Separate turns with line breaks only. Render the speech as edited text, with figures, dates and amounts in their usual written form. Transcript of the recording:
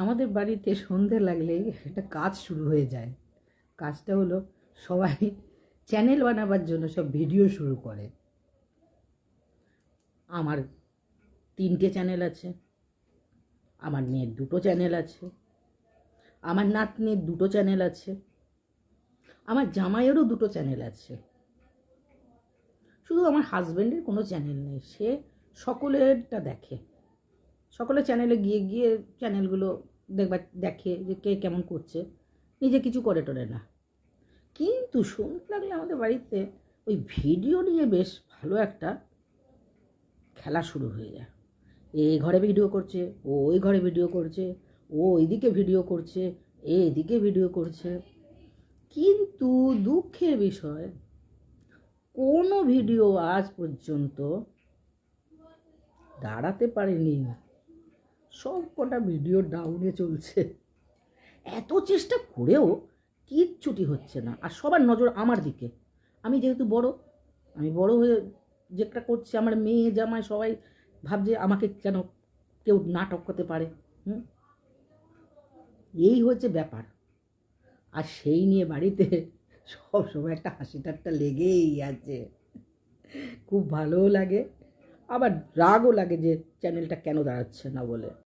আমাদের বাড়িতে সন্ধে লাগলেই একটা কাজ শুরু হয়ে যায়। কাজটা হলো সবাই চ্যানেল বানাবার জন্য সব ভিডিও শুরু করে। আমার 3টে চ্যানেল আছে, আমার মেয়ের 2টো চ্যানেল আছে, আমার নাতনির 2টো চ্যানেল আছে, আমার জামাইয়েরও 2টো চ্যানেল আছে। শুধু আমার হাজব্যান্ডের কোনো চ্যানেল নেই, সে সকলেরটা দেখে। সকলের চ্যানেলে গিয়ে গিয়ে চ্যানেলগুলো দেখে যে কে কেমন করছে, নিজে কিছু করে টোরে না। কিন্তু শুনতে লাগলে আমাদের বাড়িতে ওই ভিডিও নিয়ে বেশ ভালো একটা খেলা শুরু হয়ে যায়। এই ঘরে ভিডিও করছে, ও ওই ঘরে ভিডিও করছে, ও ওইদিকে ভিডিও করছে, এদিকে ভিডিও করছে। কিন্তু দুঃখের বিষয়, কোনো ভিডিও আজ পর্যন্ত দাঁড়াতে পারেনি। সব কটা ভিডিও ডাউনে চলছে। এত চেষ্টা করেও কিচ্ছুটি হচ্ছে না, আর সবার নজর আমার দিকে। আমি যেহেতু বড়, আমি বড় হয়ে যেটা করছি, আমার মেয়ে জামাই সবাই ভাবছে আমাকে যেন কেউ না টপকাতে পারে। এই হচ্ছে ব্যাপার। আর সেই নিয়ে বাড়িতে সব সময় একটা হাসি ঠাট্টা লেগেই আছে। খুব ভালোও লাগে, আবার রাগও লাগে যে চ্যানেলটা কেন দাঁড়াচ্ছে না বলে।